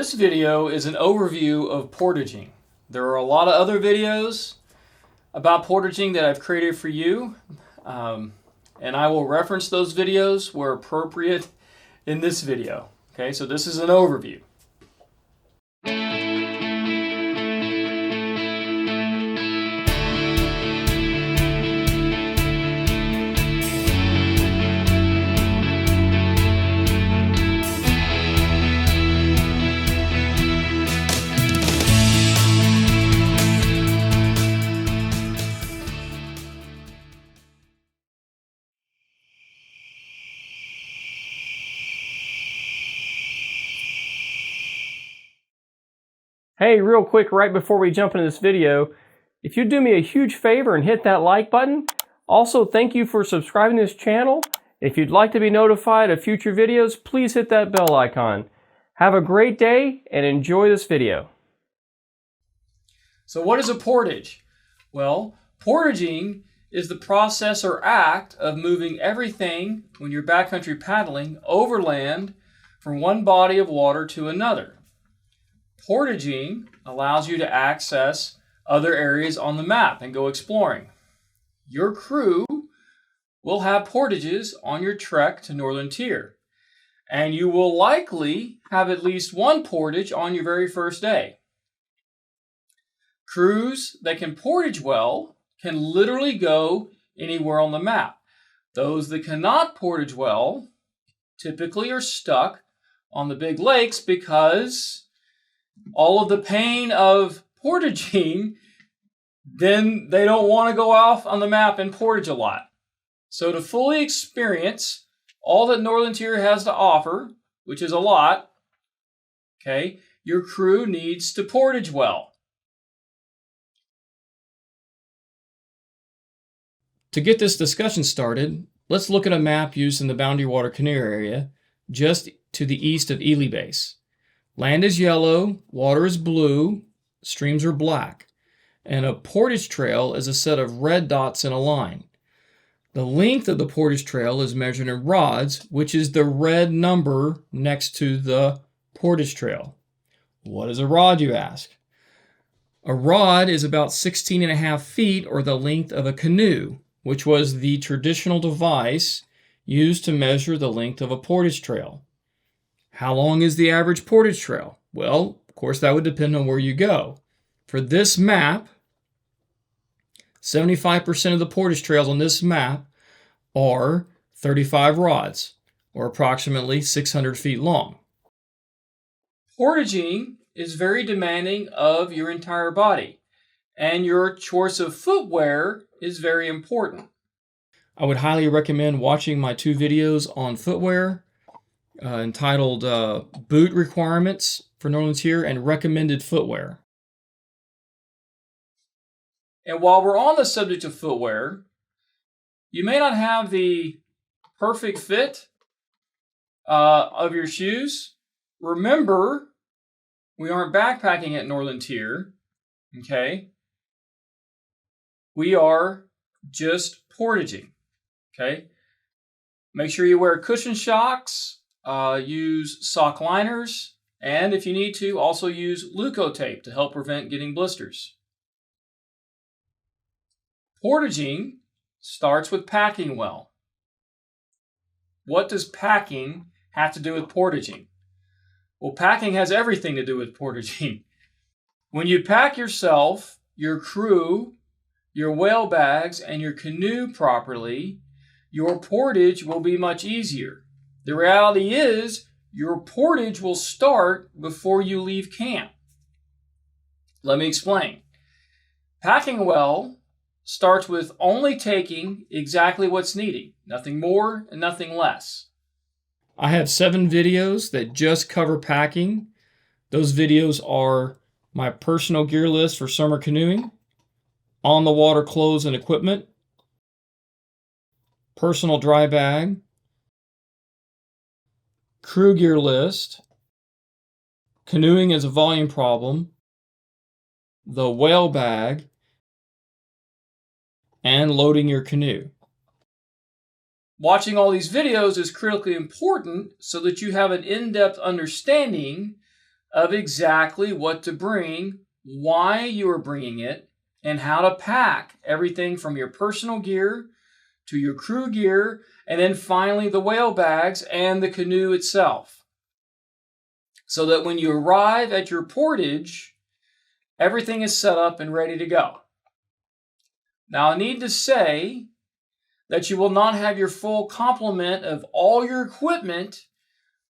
This video is an overview of portaging. There are a lot of other videos about portaging that I've created for you, and I will reference those videos where appropriate in this video. Okay, so this is an overview. Hey, real quick, right before we jump into this video, if you'd do me a huge favor and hit that like button. Also, thank you for subscribing to this channel. If you'd like to be notified of future videos, please hit that bell icon. Have a great day and enjoy this video. So what is a portage? Well, portaging is the process or act of moving everything when you're backcountry paddling overland from one body of water to another. Portaging allows you to access other areas on the map and go exploring. Your crew will have portages on your trek to Northern Tier, and you will likely have at least one portage on your very first day. Crews that can portage well can literally go anywhere on the map. Those that cannot portage well typically are stuck on the big lakes because all of the pain of portaging, then they don't want to go off on the map and portage a lot. So to fully experience all that Northern Tier has to offer, which is a lot, okay, your crew needs to portage well. To get this discussion started, let's look at a map used in the Boundary Water Canoe area just to the east of Ely Base. Land is yellow, water is blue, streams are black, and a portage trail is a set of red dots in a line. The length of the portage trail is measured in rods, which is the red number next to the portage trail. What is a rod, you ask? A rod is about 16.5 feet, or the length of a canoe, which was the traditional device used to measure the length of a portage trail. How long is the average portage trail? Well, of course, that would depend on where you go. For this map, 75% of the portage trails on this map are 35 rods, or approximately 600 feet long. Portaging is very demanding of your entire body, and your choice of footwear is very important. I would highly recommend watching my two videos on footwear, entitled Boot Requirements for Northern Tier and Recommended Footwear. And while we're on the subject of footwear, you may not have the perfect fit of your shoes. Remember, we aren't backpacking at Northern Tier, okay? We are just portaging, okay? Make sure you wear cushion shocks. Use sock liners, and if you need to, also use Leuco tape to help prevent getting blisters. Portaging starts with packing well. What does packing have to do with portaging? Well, packing has everything to do with portaging. When you pack yourself, your crew, your whale bags, and your canoe properly, your portage will be much easier. The reality is, your portage will start before you leave camp. Let me explain. Packing well starts with only taking exactly what's needed, nothing more and nothing less. I have 7 videos that just cover packing. Those videos are my personal gear list for summer canoeing, on the water clothes and equipment, personal dry bag, crew gear list, canoeing as a volume problem, the whale bag, and loading your canoe. Watching all these videos is critically important so that you have an in-depth understanding of exactly what to bring, why you are bringing it, and how to pack everything from your personal gear to your crew gear, and then finally the whale bags and the canoe itself. So that when you arrive at your portage, everything is set up and ready to go. Now, I need to say that you will not have your full complement of all your equipment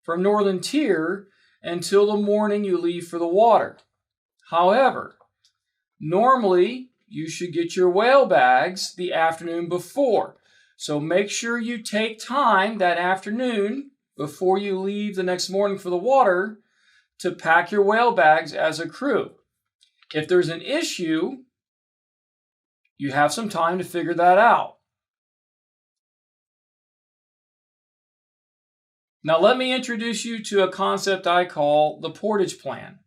from Northern Tier until the morning you leave for the water. However, normally you should get your whale bags the afternoon before. So make sure you take time that afternoon before you leave the next morning for the water to pack your whale bags as a crew. If there's an issue, you have some time to figure that out. Now let me introduce you to a concept I call the Portage Plan.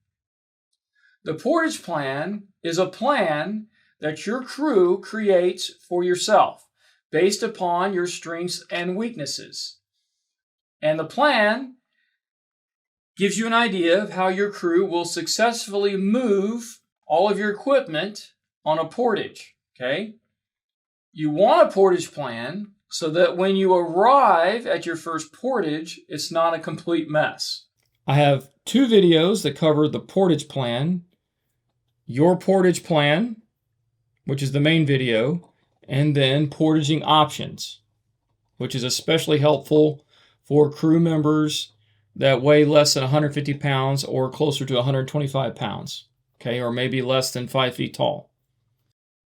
The Portage Plan is a plan that your crew creates for yourself based upon your strengths and weaknesses. And the plan gives you an idea of how your crew will successfully move all of your equipment on a portage, okay? You want a portage plan so that when you arrive at your first portage, it's not a complete mess. I have 2 videos that cover the Portage Plan, your Portage Plan, which is the main video, and then portaging options, which is especially helpful for crew members that weigh less than 150 pounds or closer to 125 pounds, okay, or maybe less than 5 feet tall.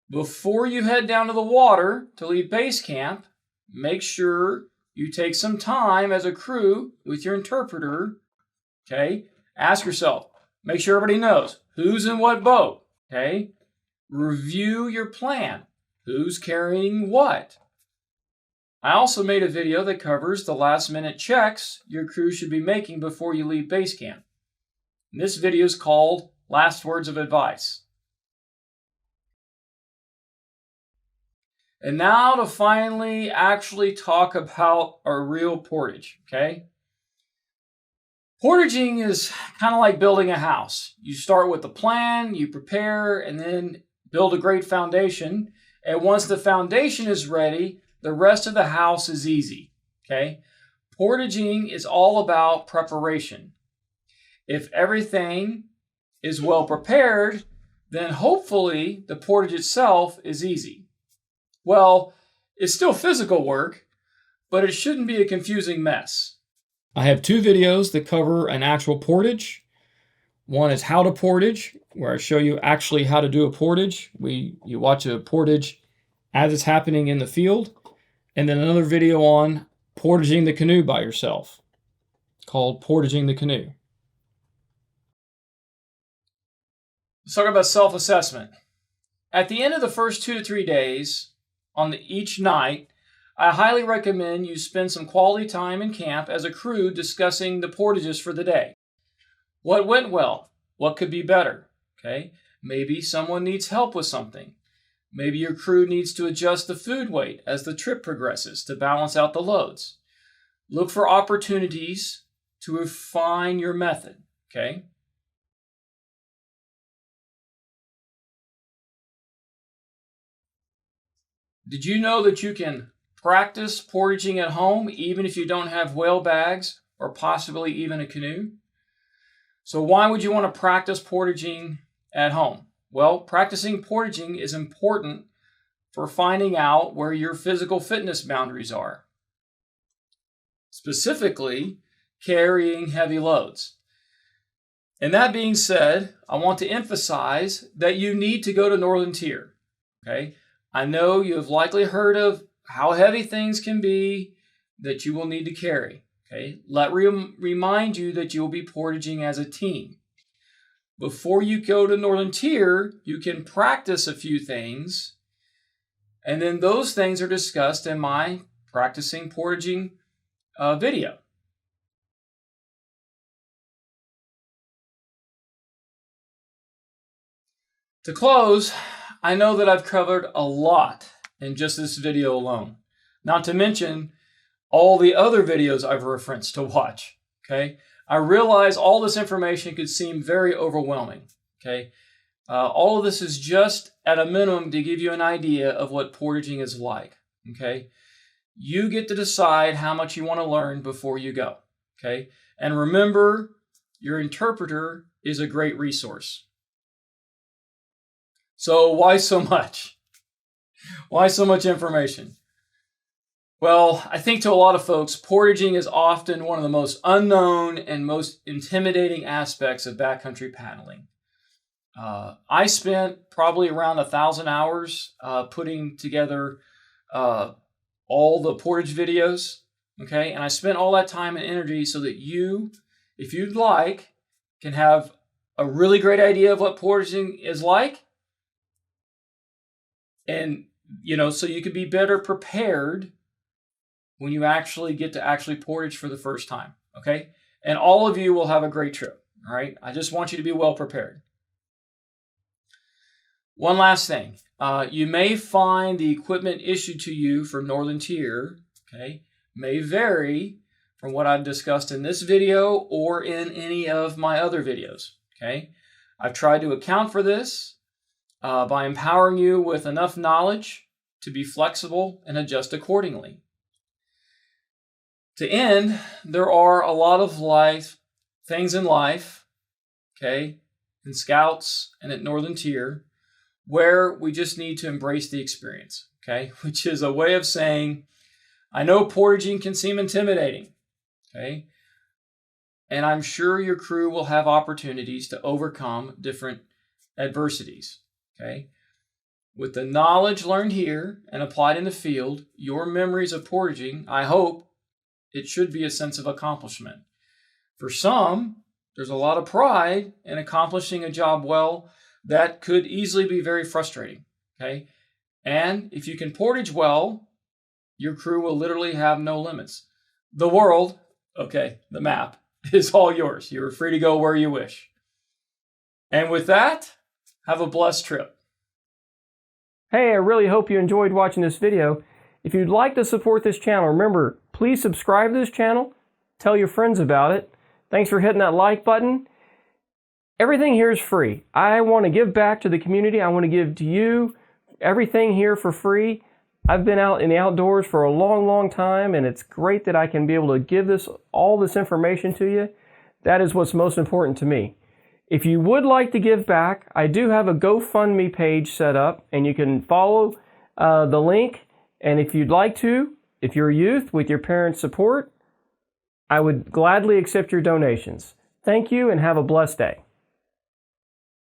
Before you head down to the water to leave base camp, make sure you take some time as a crew with your interpreter, okay? Ask yourself, make sure everybody knows who's in what boat, okay? Review your plan. Who's carrying what? I also made a video that covers the last-minute checks your crew should be making before you leave base camp. And this video is called Last Words of Advice. And now to finally actually talk about a real portage, okay? Portaging is kind of like building a house. You start with the plan, you prepare, and then build a great foundation. And once the foundation is ready, the rest of the house is easy, okay? Portaging is all about preparation. If everything is well prepared, then hopefully the portage itself is easy. Well, it's still physical work, but it shouldn't be a confusing mess. I have 2 videos that cover an actual portage. One is how to portage, where I show you actually how to do a portage. You watch a portage as it's happening in the field. And then another video on portaging the canoe by yourself, called Portaging the Canoe. Let's talk about self-assessment. At the end of the first 2 to 3 days, on each night, I highly recommend you spend some quality time in camp as a crew discussing the portages for the day. What went well? What could be better? Okay? Maybe someone needs help with something. Maybe your crew needs to adjust the food weight as the trip progresses to balance out the loads. Look for opportunities to refine your method, okay? Did you know that you can practice portaging at home even if you don't have whale bags or possibly even a canoe? So why would you want to practice portaging at home? Well, practicing portaging is important for finding out where your physical fitness boundaries are. Specifically, carrying heavy loads. And that being said, I want to emphasize that you need to go to Northern Tier. Okay? I know you have likely heard of how heavy things can be that you will need to carry. Okay? Let me remind you that you will be portaging as a team. Before you go to Northern Tier, you can practice a few things, and then those things are discussed in my practicing portaging video. To close, I know that I've covered a lot in just this video alone, not to mention all the other videos I've referenced to watch. Okay, I realize all this information could seem very overwhelming, okay? All of this is just at a minimum to give you an idea of what portaging is like, okay? You get to decide how much you want to learn before you go, okay? And remember, your interpreter is a great resource. So why so much? Why so much information? Well, I think to a lot of folks, portaging is often one of the most unknown and most intimidating aspects of backcountry paddling. I spent probably around 1,000 hours putting together all the portage videos, okay? And I spent all that time and energy so that you, if you'd like, can have a really great idea of what portaging is like. And, so you could be better prepared when you actually get to portage for the first time, okay? And all of you will have a great trip, all right? I just want you to be well prepared. One last thing. You may find the equipment issued to you from Northern Tier, okay, may vary from what I've discussed in this video or in any of my other videos, okay? I've tried to account for this by empowering you with enough knowledge to be flexible and adjust accordingly. To end, there are a lot of things in life, okay, in Scouts and at Northern Tier, where we just need to embrace the experience, okay? Which is a way of saying, I know portaging can seem intimidating, okay? And I'm sure your crew will have opportunities to overcome different adversities, okay? With the knowledge learned here and applied in the field, your memories of portaging, I hope, it should be a sense of accomplishment. For some, there's a lot of pride in accomplishing a job well that could easily be very frustrating, okay? And if you can portage well, your crew will literally have no limits. The world, okay, the map, is all yours. You're free to go where you wish. And with that, have a blessed trip. Hey, I really hope you enjoyed watching this video. If you'd like to support this channel, remember, please subscribe to this channel. Tell your friends about it. Thanks for hitting that like button. Everything here is free. I want to give back to the community. I want to give to you everything here for free. I've been out in the outdoors for a long, long time, and it's great that I can be able to give all this information to you. That is what's most important to me. If you would like to give back, I do have a GoFundMe page set up, and you can follow the link. And if you'd like to, if you're a youth with your parents' support, I would gladly accept your donations. Thank you and have a blessed day.